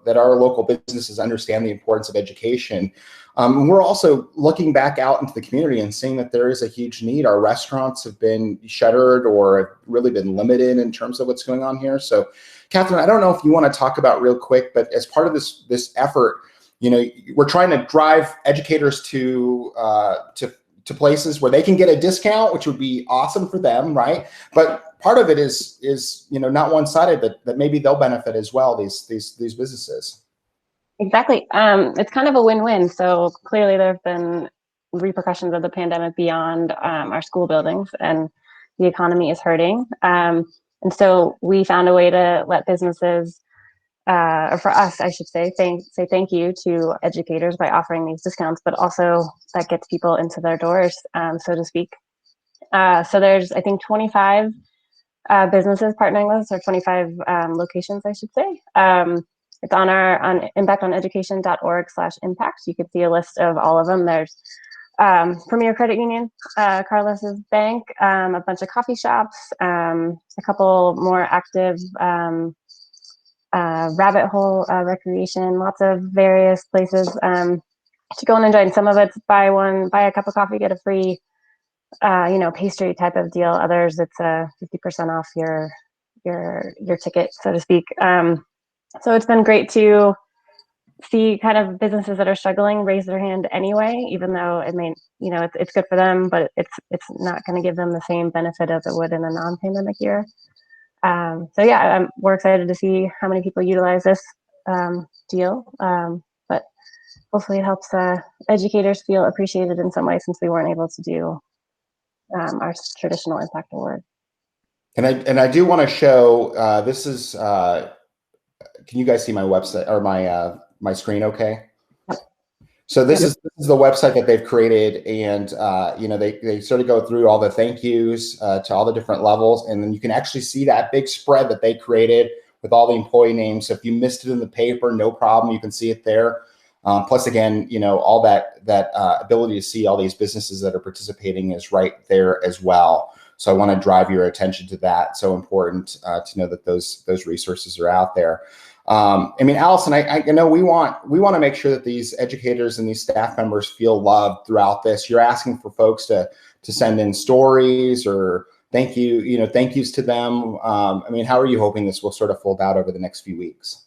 that our local businesses understand the importance of education. We're also looking back out into the community and seeing that there is a huge need. Our restaurants have been shuttered or have really been limited in terms of what's going on here. So, Catherine, I don't know if you want to talk about real quick, but as part of this effort, we're trying to drive educators to places where they can get a discount, which would be awesome for them, right? But part of it is not one-sided, that maybe they'll benefit as well, these businesses. Exactly. It's kind of a win-win. So clearly there have been repercussions of the pandemic beyond our school buildings, and the economy is hurting. And so we found a way to let businesses, or for us, I should say thank you to educators by offering these discounts, but also that gets people into their doors, so to speak. So there's, I think, 25 businesses partnering with us, or 25 locations, I should say. It's on impactoneducation.org/impact. You can see a list of all of them. There's Premier Credit Union, Carlos's Bank, a bunch of coffee shops, a couple more active Rabbit Hole Recreation, lots of various places. to go and enjoy. And some of it's buy a cup of coffee, get a free, pastry type of deal. Others, it's a 50% off your ticket, so to speak. So it's been great to see kind of businesses that are struggling raise their hand anyway, even though it may, it's good for them, but it's not going to give them the same benefit as it would in a non-pandemic year. So yeah, we're excited to see how many people utilize this deal. But hopefully it helps educators feel appreciated in some way, since we weren't able to do our traditional impact award. And I do want to show, this is, can you guys see my website or my screen okay? Yep. So this is the website that they've created, and they sort of go through all the thank yous to all the different levels, and then you can actually see that big spread that they created with all the employee names. So if you missed it in the paper, no problem, you can see it there. Plus, again, all that ability to see all these businesses that are participating is right there as well. So I want to drive your attention to that. It's so important to know that those resources are out there. Allison, I know we want to make sure that these educators and these staff members feel loved throughout this. You're asking for folks to send in stories or thank yous to them. How are you hoping this will sort of fold out over the next few weeks?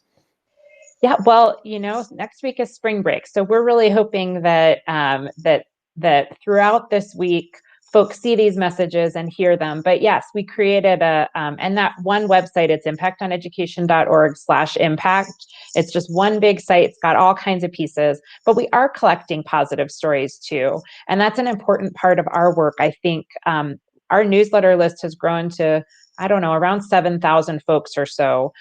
Yeah, well, next week is spring break, so we're really hoping that that throughout this week, folks see these messages and hear them. But yes, we created and that one website, it's impactoneducation.org/impact. It's just one big site. It's got all kinds of pieces, but we are collecting positive stories too. And that's an important part of our work. I think our newsletter list has grown to, around 7,000 folks or so.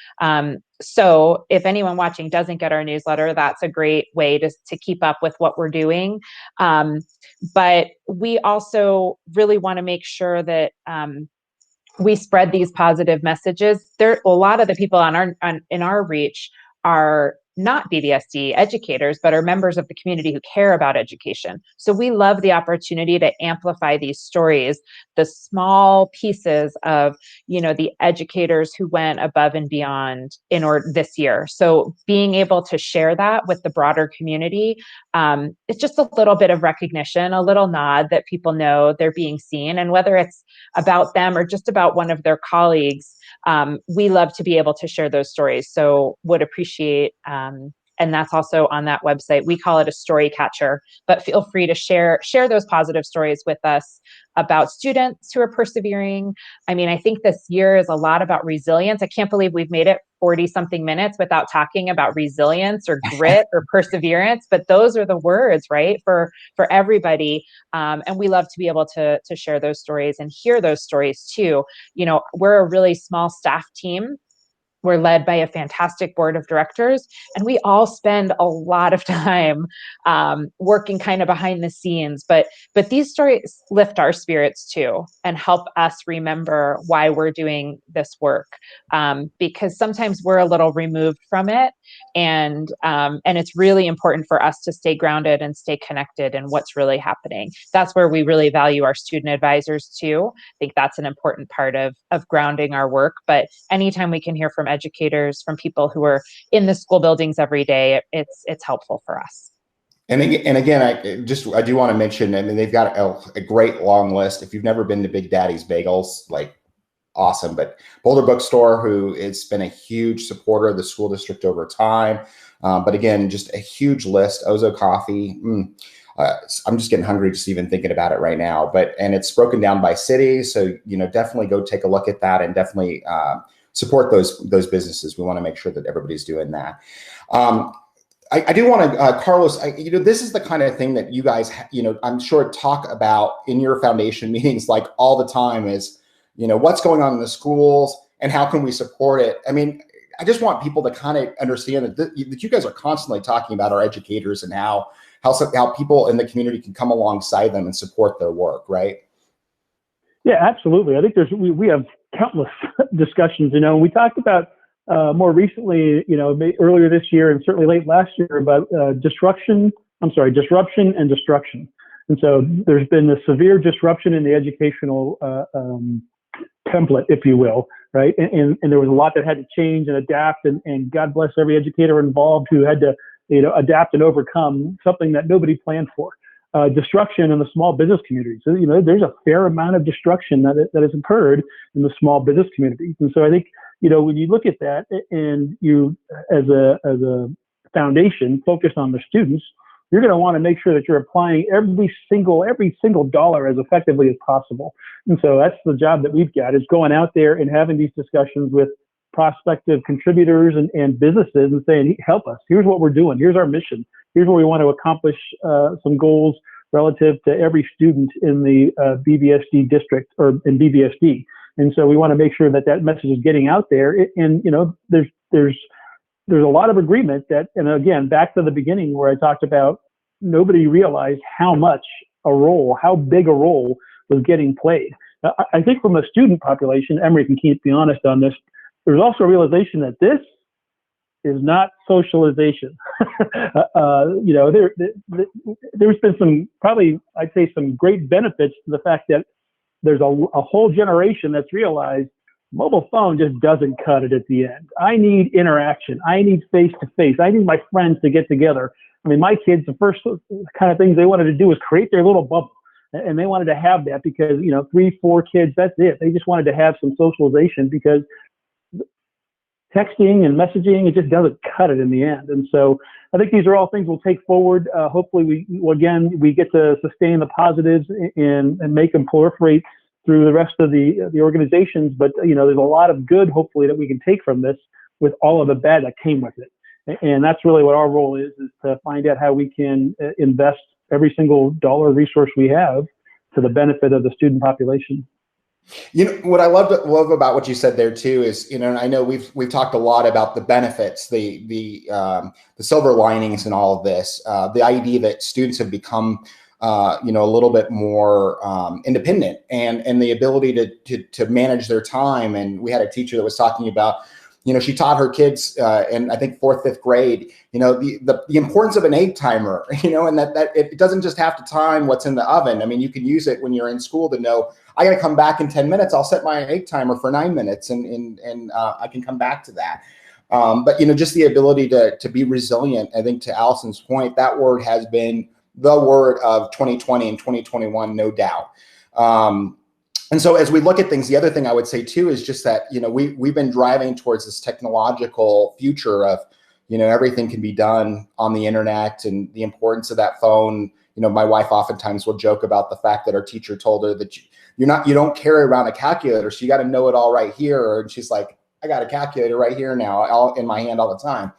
So if anyone watching doesn't get our newsletter, that's a great way to keep up with what we're doing. But we also really want to make sure that we spread these positive messages. A lot of the people in our reach are not BVSD educators, but are members of the community who care about education. So we love the opportunity to amplify these stories, the small pieces of, the educators who went above and beyond in order this year. So being able to share that with the broader community, it's just a little bit of recognition, a little nod that people know they're being seen. And whether it's about them or just about one of their colleagues, we love to be able to share those stories. So would appreciate, and that's also on that website. We call it a story catcher, but feel free to share those positive stories with us about students who are persevering. I think this year is a lot about resilience. I can't believe we've made it 40 something minutes without talking about resilience or grit or perseverance, but those are the words, right? For everybody. And we love to be able to share those stories and hear those stories too. We're a really small staff team. We're led by a fantastic board of directors, and we all spend a lot of time working kind of behind the scenes. But these stories lift our spirits too and help us remember why we're doing this work, because sometimes we're a little removed from it, and it's really important for us to stay grounded and stay connected in what's really happening. That's where we really value our student advisors too. I think that's an important part of grounding our work. But anytime we can hear from educators, from people who are in the school buildings every day, it's helpful for us. And again, I do want to mention, they've got a great long list. If you've never been to Big Daddy's Bagels, awesome. But Boulder Bookstore, who has been a huge supporter of the school district over time. But again, just a huge list. Ozo Coffee. I'm just getting hungry just even thinking about it right now. And it's broken down by city. So, definitely go take a look at that and definitely support those businesses. We want to make sure that everybody's doing that. I do want to, Carlos, this is the kind of thing that you guys, I'm sure talk about in your foundation meetings all the time is, what's going on in the schools and how can we support it? I just want people to kind of understand that you guys are constantly talking about our educators and how people in the community can come alongside them and support their work, right? Yeah, absolutely. I think we have countless discussions. We talked about more recently, earlier this year and certainly late last year about disruption and destruction. And so there's been a severe disruption in the educational template, if you will, right? And there was a lot that had to change and adapt, and God bless every educator involved who had to adapt and overcome something that nobody planned for. Destruction in the small business community. So, there's a fair amount of destruction that has occurred in the small business community. And so I think, when you look at that and you, as a foundation focused on the students, you're going to want to make sure that you're applying every single dollar as effectively as possible. And so that's the job that we've got, is going out there and having these discussions with prospective contributors and businesses and saying, help us. Here's what we're doing. Here's our mission. Here's where we want to accomplish some goals relative to every student in the BVSD district or in BVSD. And so we want to make sure that that message is getting out there. And, there's a lot of agreement that, and again, back to the beginning where I talked about nobody realized how big a role was getting played. I think from a student population, Emery can keep me honest on this, there's also a realization that this is not socialization. There's been some, probably, I'd say, some great benefits to the fact that there's a whole generation that's realized mobile phone just doesn't cut it at the end. I need interaction. I need face-to-face. I need my friends to get together. I mean, my kids, the first kind of things they wanted to do was create their little bubble. And they wanted to have that because, 3, 4 kids, that's it. They just wanted to have some socialization because texting and messaging, it just doesn't cut it in the end. And so I think these are all things we'll take forward. Hopefully we get to sustain the positives and make them proliferate through the rest of the organizations. But, there's a lot of good, hopefully, that we can take from this with all of the bad that came with it. And that's really what our role is to find out how we can invest every single dollar resource we have to the benefit of the student population. What I love about what you said there too is, I know we've talked a lot about the benefits, the silver linings in all of this, the idea that students have become, a little bit more independent and the ability to manage their time. And we had a teacher that was talking about, she taught her kids in, I think, 4th, 5th grade, the importance of an egg timer, and that it doesn't just have to time what's in the oven. I mean, you can use it when you're in school to know, I got to come back in 10 minutes. I'll set my egg timer for 9 minutes and I can come back to that. But, just the ability to be resilient, I think to Allison's point, that word has been the word of 2020 and 2021, no doubt. And so as we look at things, the other thing I would say too is just that, we've been driving towards this technological future of, everything can be done on the internet and the importance of that phone. My wife oftentimes will joke about the fact that our teacher told her that you don't carry around a calculator, so you got to know it all right here. And she's like, I got a calculator right here now, all in my hand all the time.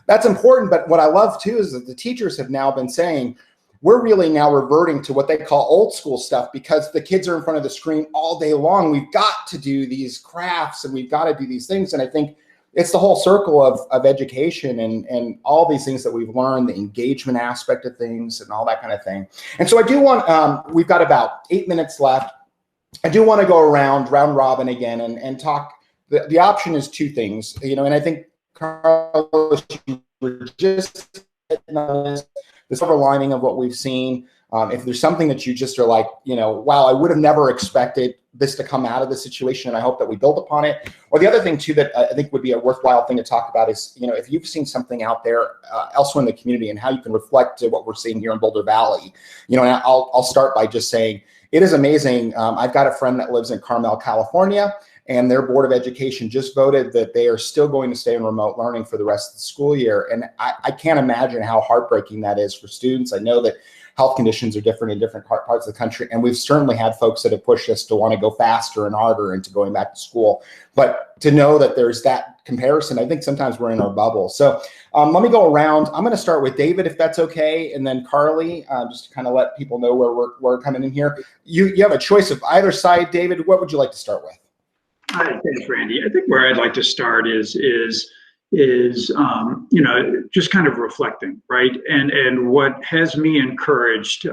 That's important. But what I love too is that the teachers have now been saying, we're really now reverting to what they call old school stuff because the kids are in front of the screen all day long. We've got to do these crafts and we've got to do these things. And I think it's the whole circle of education and all these things that we've learned, the engagement aspect of things and all that kind of thing. And so I do want, we've got about 8 minutes left. I do want to go round robin again and talk. The option is 2 things, and I think, Carlos, you were just hitting on this, the silver lining of what we've seen. If there's something that you just are like, wow, I would have never expected this to come out of the situation, and I hope that we build upon it. Or the other thing too that I think would be a worthwhile thing to talk about is, if you've seen something out there elsewhere in the community and how you can reflect to what we're seeing here in Boulder Valley. And I'll start by just saying it is amazing. I've got a friend that lives in Carmel, California, and their Board of Education just voted that they are still going to stay in remote learning for the rest of the school year. And I can't imagine how heartbreaking that is for students. I know that health conditions are different in different parts of the country. And we've certainly had folks that have pushed us to want to go faster and harder into going back to school. But to know that there's that comparison, I think sometimes we're in our bubble. So let me go around. I'm going to start with David, if that's okay. And then Carly, just to kind of let people know where we're coming in here. You have a choice of either side. David, what would you like to start with? Hi, thanks, Randy. I think where I'd like to start is just kind of reflecting, right? And what has me encouraged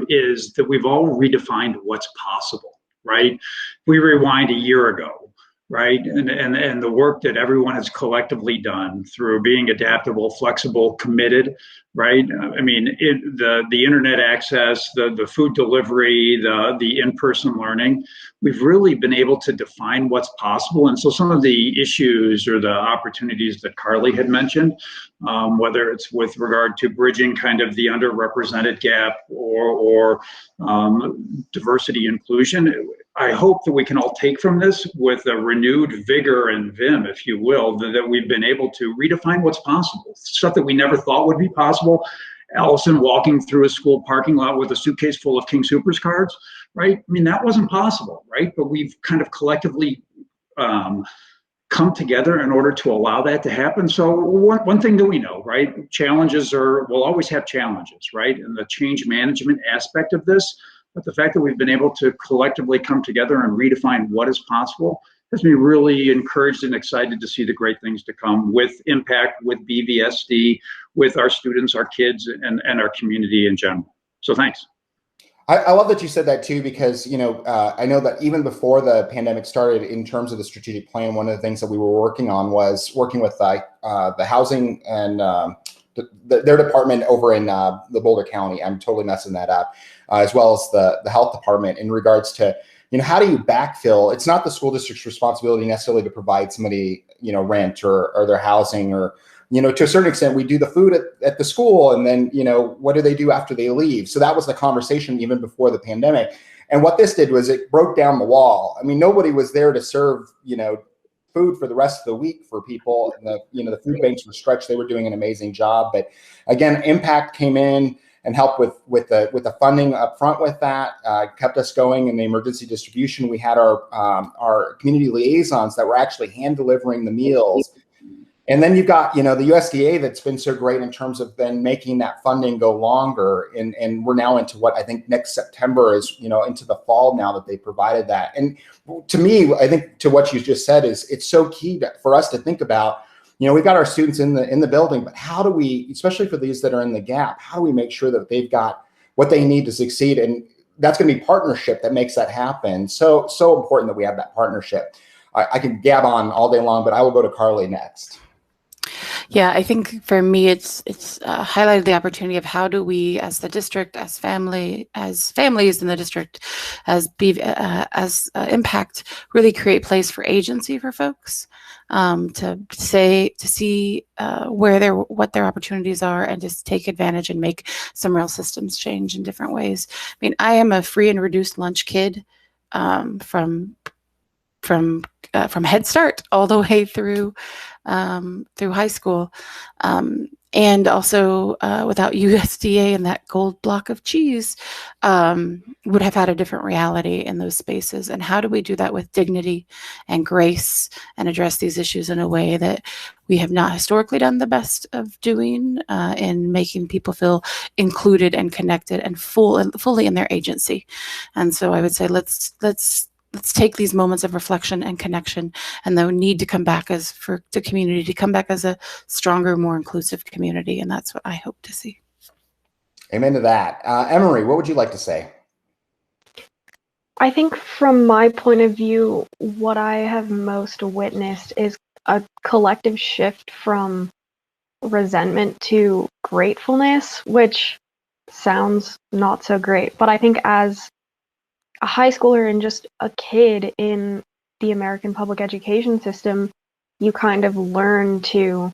is that we've all redefined what's possible, right? We rewind a year ago. right? And the work that everyone has collectively done through being adaptable, flexible, committed, right? I mean, the internet access, the food delivery, the in-person learning, we've really been able to define what's possible. And so some of the issues or the opportunities that Carly had mentioned, whether it's with regard to bridging kind of the underrepresented gap or diversity inclusion, I hope that we can all take from this with a renewed vigor and vim, if you will, that we've been able to redefine what's possible. Stuff that we never thought would be possible. Allison walking through a school parking lot with a suitcase full of King Soopers cards, right? I mean, that wasn't possible, right? But we've kind of collectively come together in order to allow that to happen. So one thing that we know, right? Challenges we'll always have challenges, right? And the change management aspect of this, but the fact that we've been able to collectively come together and redefine what is possible has me really encouraged and excited to see the great things to come with impact, with BVSD, with our students, our kids, and our community in general. So thanks. I love that you said that too, because I know that even before the pandemic started, in terms of the strategic plan, one of the things that we were working on was working with the housing and their department over in the Boulder County. I'm totally messing that up, as well as the health department in regards to how do you backfill? It's not the school district's responsibility necessarily to provide somebody rent or their housing, or to a certain extent, we do the food at the school, and then, what do they do after they leave? So that was the conversation even before the pandemic. And what this did was it broke down the wall. I mean, nobody was there to serve, food for the rest of the week for people. And the food banks were stretched. They were doing an amazing job. But again, Impact came in and helped with the funding up front with that, kept us going in the emergency distribution. We had our community liaisons that were actually hand delivering the meals. And then you've got, the USDA that's been so great in terms of then making that funding go longer. And we're now into what I think next September is, into the fall now that they provided that. And to me, I think to what you just said is it's so key for us to think about, we've got our students in the building, but how do we, especially for these that are in the gap, how do we make sure that they've got what they need to succeed? And that's going to be partnership that makes that happen. So important that we have that partnership. I can gab on all day long, but I will go to Carly next. Yeah, I think for me, it's highlighted the opportunity of how do we, as the district, as families in the district, as Impact, really create place for agency for folks to see what their opportunities are, and just take advantage and make some real systems change in different ways. I mean, I am a free and reduced lunch kid from Head Start all the way through high school, and also without USDA and that gold block of cheese, would have had a different reality in those spaces. And how do we do that with dignity and grace and address these issues in a way that we have not historically done the best of doing, in making people feel included and connected and fully in their agency? And so I would say let's take these moments of reflection and connection, and the need to come back to community, to come back as a stronger, more inclusive community. And that's what I hope to see. Amen to that. Emery, what would you like to say? I think from my point of view, what I have most witnessed is a collective shift from resentment to gratefulness, which sounds not so great. But I think as a high schooler and just a kid in the American public education system, you kind of learn to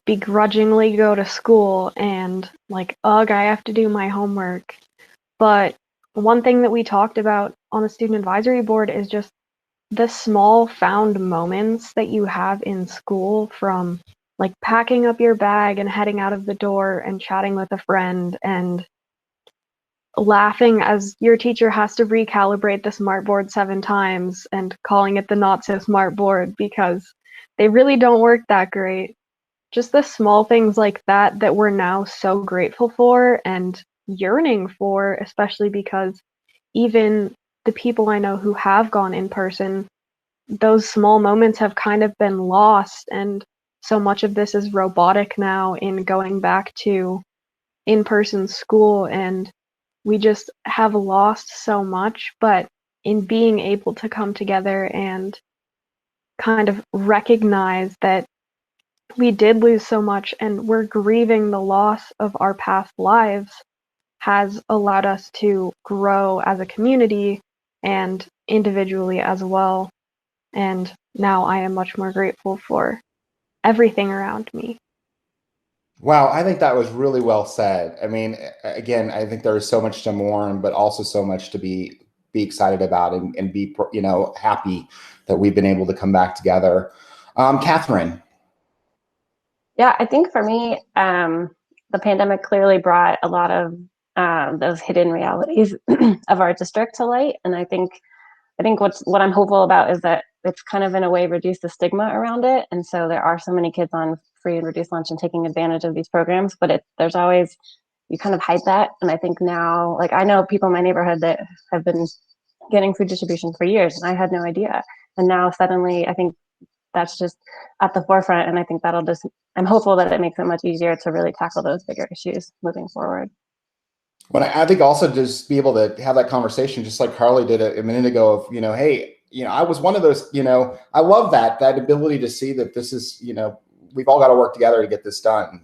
begrudgingly go to school and like, ugh, I have to do my homework. But one thing that we talked about on the student advisory board is just the small found moments that you have in school, from like packing up your bag and heading out of the door and chatting with a friend and laughing as your teacher has to recalibrate the smartboard 7 times and calling it the not so smart board because they really don't work that great. Just the small things like that we're now so grateful for and yearning for, especially because even the people I know who have gone in person, those small moments have kind of been lost. And so much of this is robotic now in going back to in-person school, and we just have lost so much. But in being able to come together and kind of recognize that we did lose so much and we're grieving the loss of our past lives has allowed us to grow as a community and individually as well. And now I am much more grateful for everything around me. Wow, I think that was really well said. I mean, again, I think there is so much to mourn, but also so much to be excited about and be, happy that we've been able to come back together. Catherine. Yeah, I think for me, the pandemic clearly brought a lot of those hidden realities of our district to light, and I think what I'm hopeful about is that it's kind of in a way reduced the stigma around it, and so there are so many kids on free and reduced lunch and taking advantage of these programs, but there's always, you kind of hide that. And I think now, like, I know people in my neighborhood that have been getting food distribution for years, and I had no idea, and now suddenly I think that's just at the forefront, and I think I'm hopeful that it makes it much easier to really tackle those bigger issues moving forward. But I think also just be able to have that conversation, just like Carly did a minute ago, of, hey, I was one of those, I love that ability to see that this is, we've all got to work together to get this done.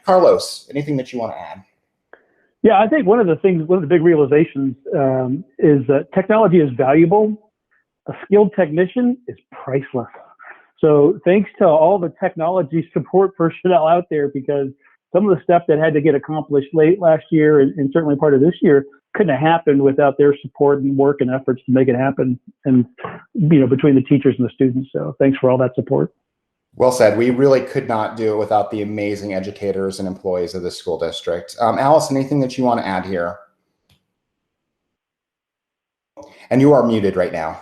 Carlos, anything that you want to add? Yeah, I think one of the big realizations is that technology is valuable. A skilled technician is priceless. So thanks to all the technology support personnel out there, because some of the stuff that had to get accomplished late last year and certainly part of this year couldn't have happened without their support and work and efforts to make it happen, and between the teachers and the students. So thanks for all that support. Well said. We really could not do it without the amazing educators and employees of the school district. Allison, anything that you want to add here? And you are muted right now.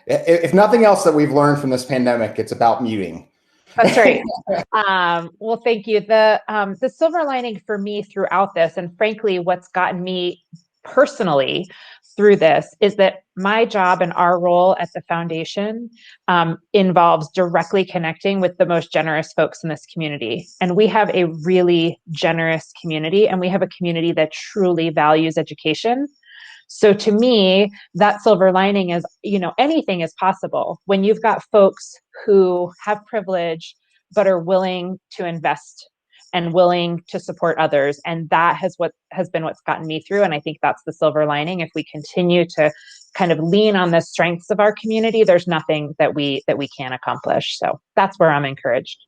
If nothing else that we've learned from this pandemic, it's about muting. That's right. Well, thank you. The silver lining for me throughout this, and frankly, what's gotten me personally through this, is that my job and our role at the foundation involves directly connecting with the most generous folks in this community. And we have a really generous community, and we have a community that truly values education. So to me, that silver lining is, anything is possible when you've got folks who have privilege, but are willing to invest and willing to support others. And that has been what's gotten me through. And I think that's the silver lining. If we continue to kind of lean on the strengths of our community, there's nothing that we can't accomplish. So that's where I'm encouraged.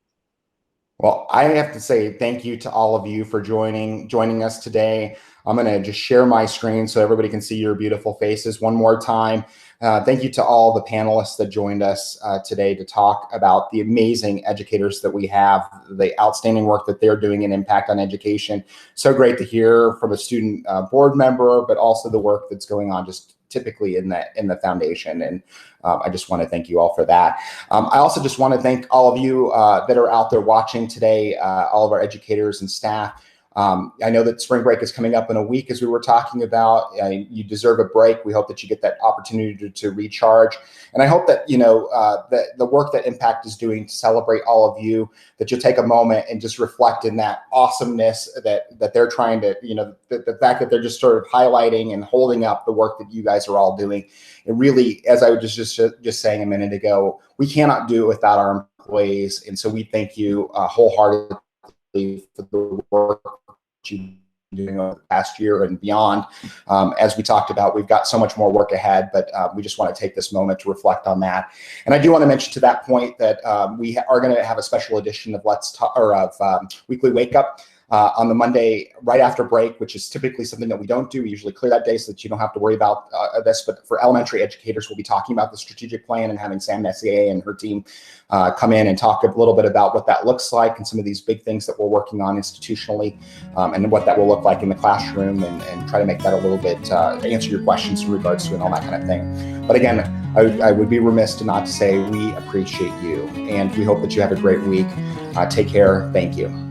Well, I have to say thank you to all of you for joining us today. I'm going to just share my screen so everybody can see your beautiful faces one more time. Thank you to all the panelists that joined us today to talk about the amazing educators that we have, the outstanding work that they're doing and impact on education. So great to hear from a student board member, but also the work that's going on just typically in the foundation. And I just want to thank you all for that. I also just want to thank all of you that are out there watching today, all of our educators and staff. I know that spring break is coming up in a week, as we were talking about. You deserve a break. We hope that you get that opportunity to recharge. And I hope that, the work that Impact is doing to celebrate all of you, that you'll take a moment and just reflect in that awesomeness that they're trying to, the fact that they're just sort of highlighting and holding up the work that you guys are all doing. It really, as I was just saying a minute ago, we cannot do it without our employees. And so we thank you wholeheartedly for the work you've been doing over the past year and beyond. As we talked about, we've got so much more work ahead, but we just want to take this moment to reflect on that. And I do want to mention to that point that we are going to have a special edition of Weekly Wake Up on the Monday right after break, which is typically something that we don't do. We usually clear that day so that you don't have to worry about this. But for elementary educators, we'll be talking about the strategic plan and having Sam Messier and her team come in and talk a little bit about what that looks like and some of these big things that we're working on institutionally, and what that will look like in the classroom, and try to make that a little bit, answer your questions in regards to it and all that kind of thing. But again, I would be remiss to not to say we appreciate you, and we hope that you have a great week. Take care. Thank you.